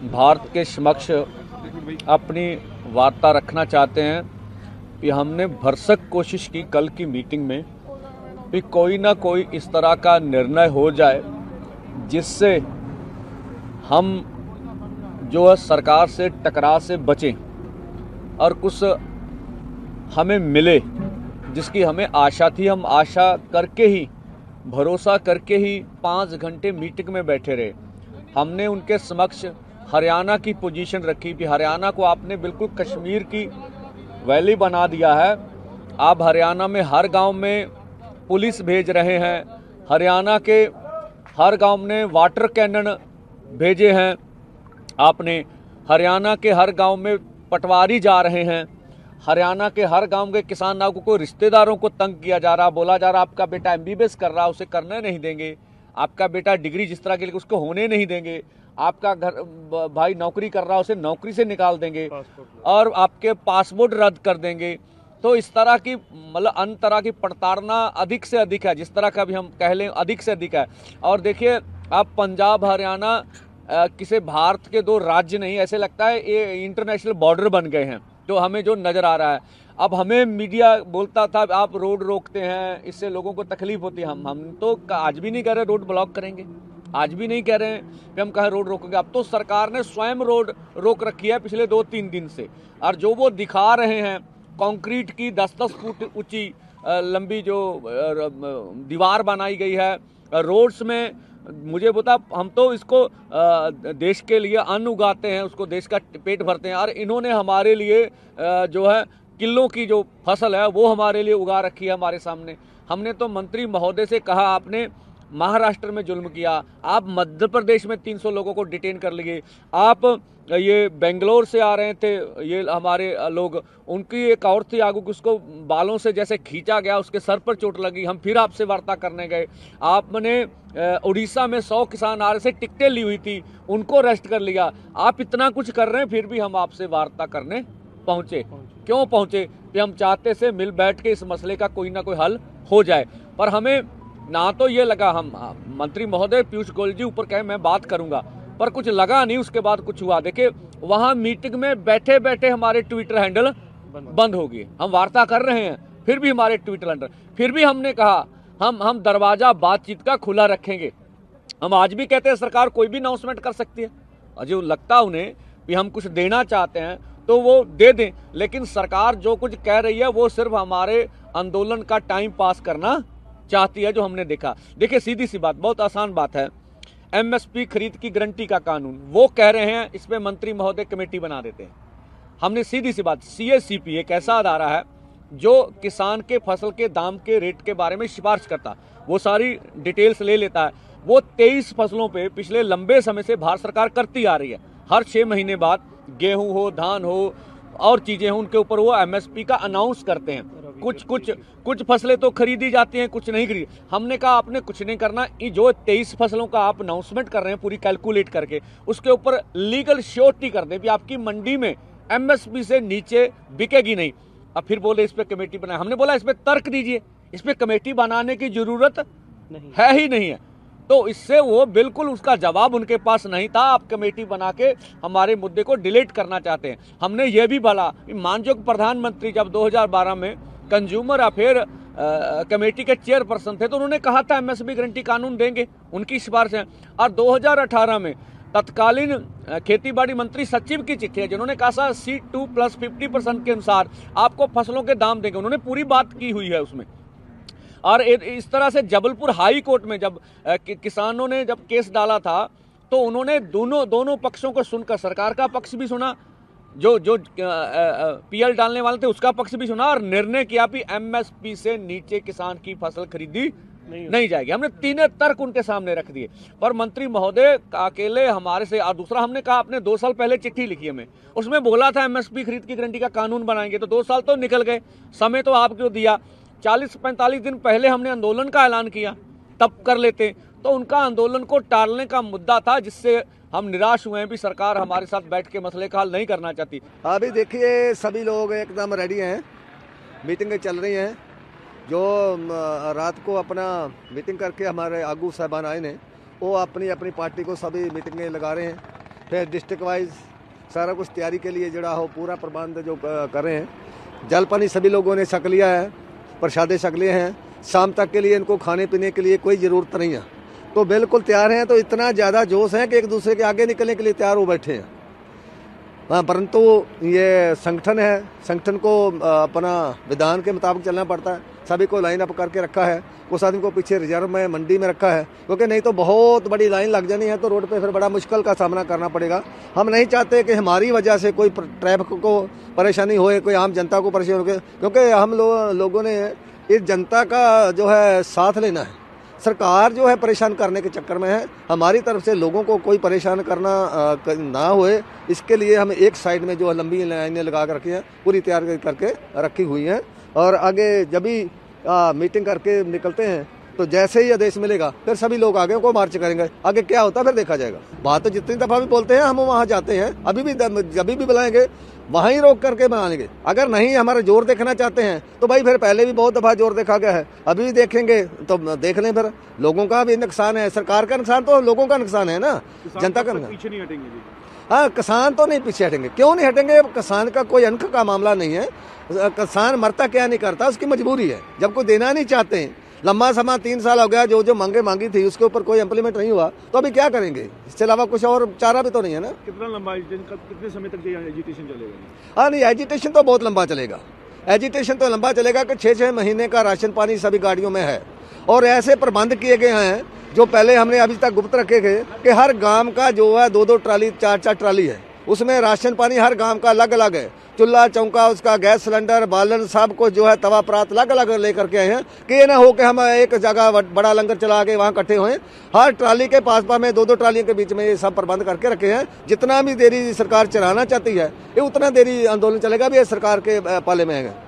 भारत के समक्ष अपनी वार्ता रखना चाहते हैं कि हमने भरसक कोशिश की कल की मीटिंग में कि कोई ना कोई इस तरह का निर्णय हो जाए जिससे हम जो है सरकार से टकराव से बचें और कुछ हमें मिले जिसकी हमें आशा थी। हम आशा करके ही, भरोसा करके ही 5 घंटे मीटिंग में बैठे रहे। हमने उनके समक्ष हरियाणा की पोजीशन रखी कि हरियाणा को आपने बिल्कुल कश्मीर की वैली बना दिया है। आप हरियाणा में हर गांव में पुलिस भेज रहे हैं, हरियाणा के हर गांव में वाटर कैनन भेजे हैं आपने, हरियाणा के हर गांव में पटवारी जा रहे हैं, हरियाणा के हर गांव के किसानों को रिश्तेदारों को तंग किया जा रहा, बोला जा रहा आपका बेटा MBBS कर रहा, उसे करने नहीं देंगे, आपका बेटा डिग्री जिस तरह के लिए उसको होने नहीं देंगे, आपका घर भाई नौकरी कर रहा उसे नौकरी से निकाल देंगे और आपके पासपोर्ट रद्द कर देंगे। तो इस तरह की मतलब अन्य तरह की प्रताड़ना अधिक से अधिक है, जिस तरह का भी हम कह लें अधिक से अधिक है। और देखिए आप पंजाब हरियाणा किसी भारत के 2 राज्य नहीं, ऐसे लगता है ये इंटरनेशनल बॉर्डर बन गए हैं तो हमें जो नज़र आ रहा है। अब हमें मीडिया बोलता था आप रोड रोकते हैं, इससे लोगों को तकलीफ होती है। हम तो आज भी नहीं कह रहे रोड ब्लॉक करेंगे, आज भी नहीं कह रहे हैं कि हम कहाँ रोड रोकेंगे। अब तो सरकार ने स्वयं रोड रोक रखी है पिछले 2-3 दिन से, और जो वो दिखा रहे हैं कंक्रीट की 10-10 फुट ऊंची लंबी जो दीवार बनाई गई है रोड्स में, मुझे बता हम तो इसको देश के लिए अन्न उगाते हैं, उसको देश का पेट भरते हैं, और इन्होंने हमारे लिए जो है किलों की जो फसल है वो हमारे लिए उगा रखी है हमारे सामने। हमने तो मंत्री महोदय से कहा आपने महाराष्ट्र में जुल्म किया, आप मध्य प्रदेश में 300 लोगों को डिटेन कर लिए, आप ये बेंगलोर से आ रहे थे ये हमारे लोग, उनकी एक और थी आगू उसको बालों से जैसे खींचा गया, उसके सर पर चोट लगी, हम फिर आपसे वार्ता करने गए। आपने उड़ीसा में 100 किसान आ रहे से टिकटें ली हुई थी, उनको अरेस्ट कर लिया। आप इतना कुछ कर रहे हैं फिर भी हम आपसे वार्ता करने पहुंचे। क्यों पहुंचे? कि हम चाहते से मिल बैठ के इस मसले का कोई ना कोई हल हो जाए। पर हमें ना तो ये लगा, हम मंत्री महोदय पीयूष गोयल जी ऊपर कहे मैं बात करूंगा, पर कुछ लगा नहीं, उसके बाद कुछ हुआ। देखिए वहां मीटिंग में बैठे बैठे हमारे ट्विटर हैंडल बंद हो गए। हम वार्ता कर रहे हैं फिर भी हमारे ट्विटर हैंडल, फिर भी हमने कहा हम दरवाजा बातचीत का खुला रखेंगे। हम आज भी कहते हैं सरकार कोई भी अनाउंसमेंट कर सकती है, और जो लगता उन्हें कि हम कुछ देना चाहते हैं तो वो दे दें, लेकिन सरकार जो कुछ कह रही है वो सिर्फ हमारे आंदोलन का टाइम पास करना चाहती है, जो हमने देखा। देखिए सीधी सी बात, बहुत आसान बात है, MSP खरीद की गारंटी का कानून वो कह रहे हैं इस पे मंत्री महोदय कमेटी बना देते हैं। हमने सीधी सी बात, CACP एक ऐसा अदारा है जो किसान के फसल के दाम के रेट के बारे में सिफारिश करता, वो सारी डिटेल्स ले लेता है। वो 23 फसलों पे पिछले लंबे समय से भारत सरकार करती आ रही है, हर 6 महीने बाद गेहूं हो, धान हो और चीजें हो, उनके ऊपर वो MSP का अनाउंस करते हैं। कुछ फसलें तो खरीदी जाती हैं, कुछ नहीं खरीदी। हमने कहा आपने कुछ नहीं करना, जो 23 फसलों का आप अनाउंसमेंट कर रहे हैं पूरी कैलकुलेट करके, उसके ऊपर लीगल श्योरिटी कर दें कि आपकी मंडी में MSP से नीचे बिकेगी नहीं। अब फिर बोले इस पे कमेटी बनाए, हमने बोला इस पे तर्क दीजिए, इस पे कमेटी बनाने की जरूरत है ही नहीं है। तो इससे वो बिल्कुल उसका जवाब उनके पास नहीं था, आप कमेटी बना के हमारे मुद्दे को डिलीट करना चाहते हैं। हमने ये भी बोला, माननीय प्रधानमंत्री जब 2012 में कंज्यूमर अफेयर कमेटी के चेयरपर्सन थे तो उन्होंने कहा था MSP गारंटी कानून देंगे, उनकी सिफारिश है। और 2018 में तत्कालीन खेतीबाड़ी मंत्री सचिव की चिट्ठी है जिन्होंने कहा C2 + 50% के अनुसार आपको फसलों के दाम देंगे, उन्होंने पूरी बात की हुई है उसमें। और इस तरह से जबलपुर हाई कोर्ट में जब किसानों ने जब केस डाला था तो उन्होंने दोनों पक्षों को सुनकर सरकार का पक्ष भी सुना, जो PL डालने वाले थे उसका पक्ष भी सुना, और निर्णय किया कि MSP से नीचे किसान की फसल खरीदी नहीं जाएगी। हमने 3 तर्क उनके सामने रख दिए, पर मंत्री महोदय अकेले हमारे से। और दूसरा हमने कहा आपने 2 साल पहले चिट्ठी लिखी हमें, उसमें बोला था MSP खरीद की गारंटी का कानून बनाएंगे, तो 2 साल तो निकल गए, समय तो आपको दिया। 40-45 दिन पहले हमने आंदोलन का ऐलान किया, तब कर लेते। तो उनका आंदोलन को टालने का मुद्दा था, जिससे हम निराश हुए हैं भी सरकार हमारे साथ बैठ के मसले का हल नहीं करना चाहती। अभी देखिए सभी लोग एकदम रेडी हैं, मीटिंगें चल रही हैं। जो रात को अपना मीटिंग करके हमारे आगू साहबान आए ने वो अपनी अपनी पार्टी को सभी मीटिंगें लगा रहे हैं। फिर डिस्ट्रिक्ट वाइज सारा कुछ तैयारी के लिए जड़ा हो पूरा प्रबंध जो कर रहे हैं। जल पानी सभी लोगों ने छक लिया है, प्रसादे छक लिए हैं। शाम तक के लिए इनको खाने पीने के लिए कोई ज़रूरत नहीं है, तो बिल्कुल तैयार हैं। तो इतना ज़्यादा जोश है कि एक दूसरे के आगे निकलने के लिए तैयार हो बैठे हैं। हाँ, परंतु ये संगठन है, संगठन को अपना विधान के मुताबिक चलना पड़ता है। सभी को लाइन अप करके रखा है, उस आदमी को पीछे रिजर्व में मंडी में रखा है, क्योंकि नहीं तो बहुत बड़ी लाइन लग जानी है तो रोड पे फिर बड़ा मुश्किल का सामना करना पड़ेगा। हम नहीं चाहते कि हमारी वजह से कोई ट्रैफिक को परेशानी होए, कोई आम जनता को परेशानी हो, क्योंकि हम लोगों ने इस जनता का जो है साथ लेना है। सरकार जो है परेशान करने के चक्कर में है, हमारी तरफ से लोगों को कोई परेशान करना ना होए, इसके लिए हम एक साइड में जो लंबी लाइनें लगा कर रखी हैं, पूरी तैयार करके रखी हुई हैं। और आगे जब भी मीटिंग करके निकलते हैं तो जैसे ही आदेश मिलेगा फिर सभी लोग आगे को मार्च करेंगे। आगे क्या होता है फिर देखा जाएगा। बात तो जितनी दफ़ा भी बोलते हैं हम वहाँ जाते हैं, अभी भी जब भी बुलाएंगे वहीं रोक करके बनाएंगे। अगर नहीं हमारा जोर देखना चाहते हैं तो भाई फिर पहले भी बहुत दफ़ा जोर देखा गया है, अभी भी देखेंगे तो देख लें। फिर लोगों का भी नुकसान है, सरकार का नुकसान तो लोगों का नुकसान है ना, जनता का पीछे नहीं हटेंगे जी। हाँ, किसान तो नहीं पीछे हटेंगे। क्यों नहीं हटेंगे? किसान का कोई अंक का मामला नहीं है। किसान मरता क्या नहीं करता, उसकी मजबूरी है। जब कोई देना नहीं चाहते हैं, लंबा समय 3 साल हो गया, जो मांगी थी उसके ऊपर कोई इम्प्लीमेंट नहीं हुआ, तो अभी क्या करेंगे? इसके अलावा कुछ और चारा भी तो नहीं है ना। कितना लंबा कितने समय तक एजिटेशन चलेगा? हाँ नहीं, एजिटेशन तो बहुत लंबा चलेगा। एजिटेशन तो लंबा चलेगा कि 6-6 महीने का राशन पानी सभी गाड़ियों में है। और ऐसे प्रबंध किए गए हैं जो पहले हमने अभी तक गुप्त रखे गए कि हर गांव का जो है 2-2 ट्राली 4-4 ट्राली है, उसमें राशन पानी हर गांव का अलग अलग है। चूल्हा चौका, उसका गैस सिलेंडर, बालन, सब कुछ जो है तवा परात अलग अलग लेकर के आए हैं कि ये ना हो कि हम एक जगह बड़ा लंगर चला के वहाँ इकट्ठे हुए। हर ट्राली के पास में 2-2 ट्रालियों के बीच में ये सब प्रबंध करके रखे हैं। जितना भी देरी सरकार चलाना चाहती है, ये उतना देरी आंदोलन चलेगा भी, ये सरकार के पाले में है।